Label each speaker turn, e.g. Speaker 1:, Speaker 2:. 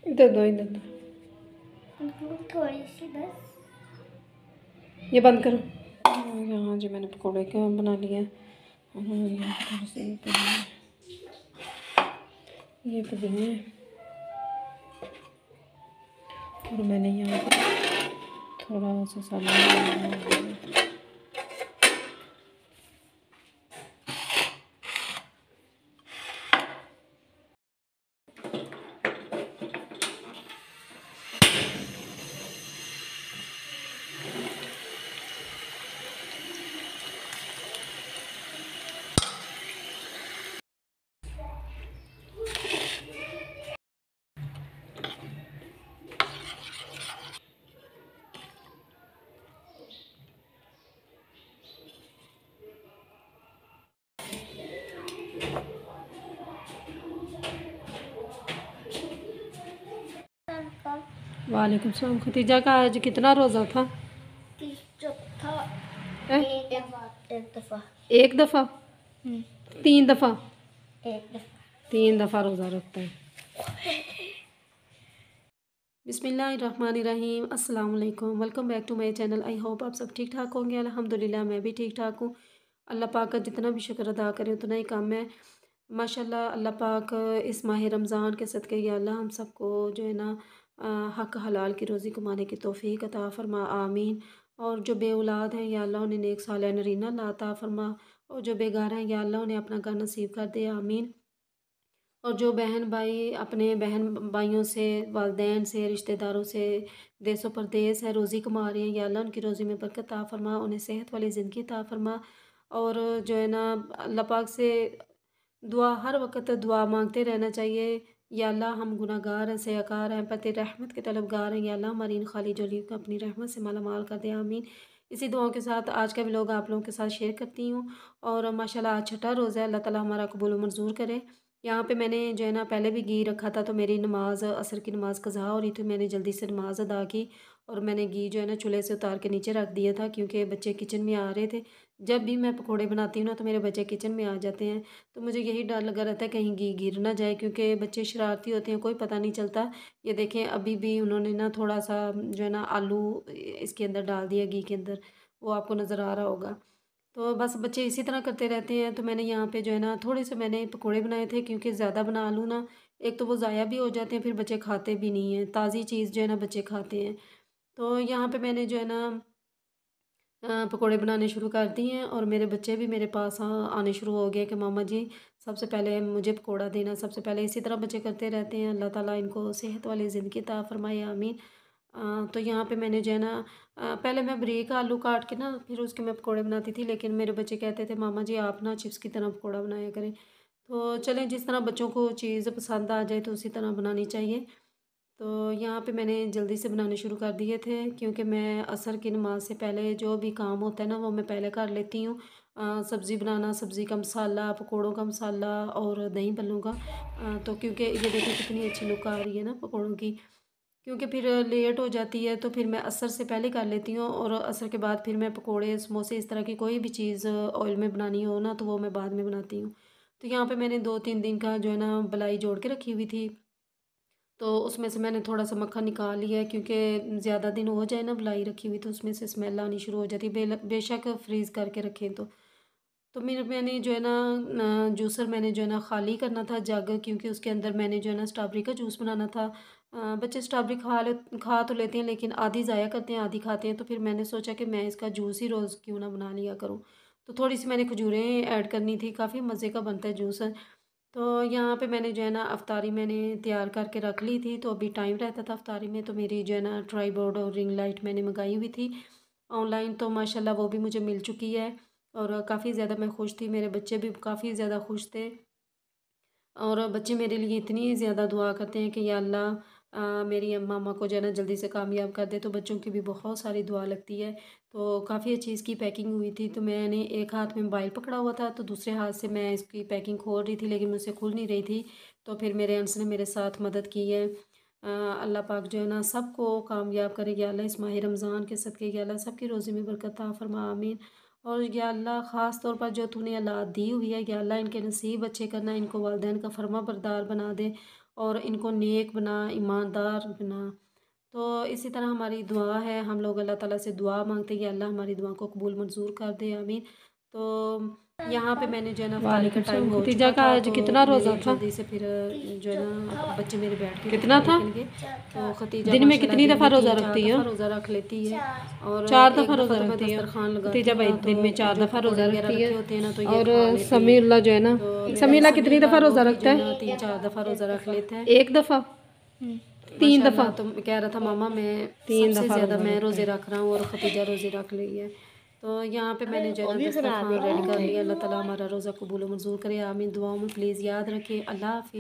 Speaker 1: इधर दो, इधर दो।
Speaker 2: थोड़ी सी बस।
Speaker 1: ये बंद करो। यहाँ जी मैंने पकौड़े क्या बना लिए हैं। यहाँ थोड़ी सी ये पुदीने और मैंने यहाँ पर थोड़ा सा सालन। वालेकुम सलाम। खतीजा का आज कितना रोज़ा था?
Speaker 2: चौथा। एक दफ़ा।
Speaker 1: एक दफ़ा? 3 दफ़ा?
Speaker 2: एक दफ़ा।
Speaker 1: 3 दफ़ा रोज़ा रखता है। बिस्मिल्लाहिर्रहमानिर्रहीम। अस्सलाम वालेकुम। Welcome back to my channel. I hope आप सब ठीक ठाक होंगे। अल्हम्दुलिल्लाह मैं भी ठीक ठाक हूँ। अल्लाह पाक का जितना भी शुक्र अदा करें उतना ही कम है। माशाल्लाह अल्लाह पाक इस माह रमज़ान के सदक़े या अल्लाह हम सबको जो है ना हक हलाल की रोज़ी कमाने की तौफ़ीक अता फ़रमा, आमीन। और जो बे औलाद हैं या अल्लाह उन्हें नेक सालिहा नरीना अता फ़रमा, और जो बेगार हैं या अल्लाह उन्हें अपना घर नसीब कर दे, आमीन। और जो बहन भाई अपने बहन भाइयों से, वालिदैन से, रिश्तेदारों से देसों परदेस है रोज़ी कमा रहे हैं या अल्लाह उनकी रोज़ी में बरकत अता फ़रमा, उन्हें सेहत वाली ज़िंदगी अता फ़रमा। और जो है ना अल्लाह पाक से दुआ हर वक्त दुआ मांगते रहना चाहिए। या अल्लाह हम गुनाहगार हैं, सयाकार हैं, पर तेरी रहमत के तलबगार हैं, या अल्लाह हमारी इन खाली झोली को अपनी रहमत से माला माल कर दे, आमीन। इसी दुआओं के साथ आज का व्लॉग आप लोगों के साथ शेयर करती हूँ। और माशाल्लाह आज छठा रोज़ा है, अल्लाह ताला हमारा कबूल व मंजूर करे। यहाँ पे मैंने जो है ना पहले भी घी रखा था, तो मेरी नमाज असर की नमाज़ कज़ा हो रही थी, मैंने जल्दी से नमाज़ अदा की और मैंने घी जो है ना चूल्हे से उतार के नीचे रख दिया था, क्योंकि बच्चे किचन में आ रहे थे। जब भी मैं पकोड़े बनाती हूँ ना तो मेरे बच्चे किचन में आ जाते हैं, तो मुझे यही डर लगा रहता है कहीं घी गिर ना जाए, क्योंकि बच्चे शरारती होते हैं, कोई पता नहीं चलता। ये देखें अभी भी उन्होंने ना थोड़ा सा जो है ना आलू इसके अंदर डाल दिया घी के अंदर, वो आपको नज़र आ रहा होगा। तो बस बच्चे इसी तरह करते रहते हैं। तो मैंने यहाँ पे जो है ना थोड़े से मैंने पकोड़े बनाए थे, क्योंकि ज़्यादा बना लूँ ना एक तो वो ज़ाया भी हो जाते हैं, फिर बच्चे खाते भी नहीं हैं, ताज़ी चीज़ जो है ना बच्चे खाते हैं। तो यहाँ पे मैंने जो है ना पकोड़े बनाने शुरू कर दिए हैं, और मेरे बच्चे भी मेरे पास आने शुरू हो गए कि मामा जी सबसे पहले मुझे पकोड़ा देना, सबसे पहले। इसी तरह बच्चे करते रहते हैं। अल्लाह ताला इनको सेहत वाली ज़िंदगी अता फ़रमाए, आमीन। तो यहाँ पे मैंने जो है ना पहले मैं बारीक आलू काट के ना फिर उसके मैं पकोड़े बनाती थी, लेकिन मेरे बच्चे कहते थे मामा जी आप ना चिप्स की तरह पकोड़ा बनाया करें। तो चलें जिस तरह बच्चों को चीज़ पसंद आ जाए तो उसी तरह बनानी चाहिए। तो यहाँ पे मैंने जल्दी से बनाने शुरू कर दिए थे, क्योंकि मैं असर की नमाज़ से पहले जो भी काम होता है ना वो मैं पहले कर लेती हूँ। सब्ज़ी बनाना, सब्ज़ी का मसाला, पकोड़ों का मसाला और दही भल्लों का। तो क्योंकि ये देखिए कितनी अच्छी लुक आ रही है ना पकोड़ों की, क्योंकि फिर लेट हो जाती है तो फिर मैं असर से पहले कर लेती हूँ, और असर के बाद फिर मैं पकोड़े, समोसे, इस तरह की कोई भी चीज़ ऑयल में बनानी हो ना तो वो मैं बाद में बनाती हूँ। तो यहाँ पे मैंने 2-3 दिन का जो है ना बलाई जोड़ के रखी हुई थी, तो उसमें से मैंने थोड़ा सा मक्खन निकाल लिया है, क्योंकि ज़्यादा दिन हो जाए ना बलाई रखी हुई तो उसमें से स्मेल आनी शुरू हो जाती है, बेशक फ्रीज़ करके रखें तो मैंने जो है ना जूसर मैंने जो है ना ख़ाली करना था जग, क्योंकि उसके अंदर मैंने जो है ना स्ट्रॉबेरी का जूस बनाना था। बच्चे स्ट्रॉबेरी खा तो लेते हैं, लेकिन आधी ज़ाया करते हैं, आधी खाते हैं। तो फिर मैंने सोचा कि मैं इसका जूस ही रोज़ क्यों ना बना लिया करूँ। तो थोड़ी सी मैंने खजूरें ऐड करनी थी, काफ़ी मज़े का बनता है जूस। तो यहाँ पे मैंने जो है ना अफ्तारी मैंने तैयार करके रख ली थी, तो अभी टाइम रहता था अफ्तारी में, तो मेरी जो है ना ट्राईपॉड और रिंग लाइट मैंने मंगाई हुई थी ऑनलाइन, तो माशाल्लाह वो भी मुझे मिल चुकी है। और काफ़ी ज़्यादा मैं खुश थी, मेरे बच्चे भी काफ़ी ज़्यादा खुश थे। और बच्चे मेरे लिए इतनी ज़्यादा दुआ करते हैं कि या अल्लाह मेरी मामा को जो है ना जल्दी से कामयाब कर दे, तो बच्चों की भी बहुत सारी दुआ लगती है। तो काफ़ी अच्छी इसकी पैकिंग हुई थी, तो मैंने एक हाथ में मोबाइल पकड़ा हुआ था, तो दूसरे हाथ से मैं इसकी पैकिंग खोल रही थी, लेकिन मुझसे खुल नहीं रही थी। तो फिर मेरे अंस ने मेरे साथ मदद की है। अल्लाह पाक जो है ना सबको कामयाब करे या अल्लाह, इस माह रमज़ान के सदक़े या अल्लाह सबकी रोज़ी में बरकत अता फ़रमा, आमीन। और या अल्लाह ख़ास तौर पर जो तूने औलाद दी हुई है या अल्लाह इनके नसीब अच्छे करना, इनको वालिदैन का फरमा बरदार बना दे। और इनको नेक बना, ईमानदार बना। तो इसी तरह हमारी दुआ है, हम लोग अल्लाह ताला से दुआ मांगते हैं कि अल्लाह हमारी दुआ को कबूल मंजूर कर दे, आमीन। तो यहाँ पे मैंने जो है ना इफ्तारी का टाइम हो
Speaker 3: खतीजा
Speaker 1: चुका
Speaker 3: का
Speaker 1: था,
Speaker 3: आज
Speaker 1: तो
Speaker 3: कितना रोज़ा
Speaker 1: मेरी
Speaker 3: था?
Speaker 1: जल्दी से फिर जो है ना बच्चे मेरे बैठ के
Speaker 3: कितना था?
Speaker 1: निकल गए। तो खतीजा
Speaker 3: दिन में
Speaker 1: माशाल्लाह
Speaker 3: कितनी
Speaker 1: दिन
Speaker 3: दफ़ा
Speaker 1: में
Speaker 3: रोज़ा
Speaker 1: 3-4
Speaker 3: रखती है?
Speaker 1: दफ़ा रोज़ा रख लेती है। और
Speaker 3: 4
Speaker 1: एक
Speaker 3: दफ़ा
Speaker 1: दफ़ा
Speaker 3: रोज़ा
Speaker 1: तो मैं
Speaker 3: रखती है
Speaker 1: दस्तरखान लगाती
Speaker 3: खतीजा
Speaker 1: हूँ
Speaker 3: भाई,
Speaker 1: ना, तो
Speaker 3: दिन में 4
Speaker 1: जो
Speaker 3: दफ़ा
Speaker 1: पकौड़े
Speaker 3: रोज़ा
Speaker 1: वगैरह
Speaker 3: रखती
Speaker 1: रखे
Speaker 3: है।
Speaker 1: होते हैं ना, तो ये
Speaker 3: और
Speaker 1: खा लेती है।
Speaker 3: समीउल्लाह जो है ना,
Speaker 1: तो मेरा
Speaker 3: समीउल्लाह
Speaker 1: जो
Speaker 3: कितनी दफ़ा
Speaker 1: वो
Speaker 3: रोज़ा
Speaker 1: भी
Speaker 3: रखता
Speaker 1: जो
Speaker 3: है?
Speaker 1: ना 3-4 दफ़ा रोज़ा रख लेता है
Speaker 3: 1 दफ़ा, 3 दफ़ा,
Speaker 1: माशाल्लाह। तो कह रहा था मामा मैं
Speaker 3: 3
Speaker 1: सबसे
Speaker 3: दफ़ा
Speaker 1: ज़्यादा
Speaker 3: रोज़ा
Speaker 1: मैं
Speaker 3: रखता
Speaker 1: रोज़े
Speaker 3: है।
Speaker 1: रख रहा हूँ और खतीजा रोज़े रख रही है। तो यहाँ पे मैंने जो है ना दस्तरखान रेडी कर लिया। अल्लाह ताला हमारा रोज़ा कबूल मंजूर करे, आमीन। दुआओं में प्लीज़ याद रखें। अल्लाह हाफ़िज़।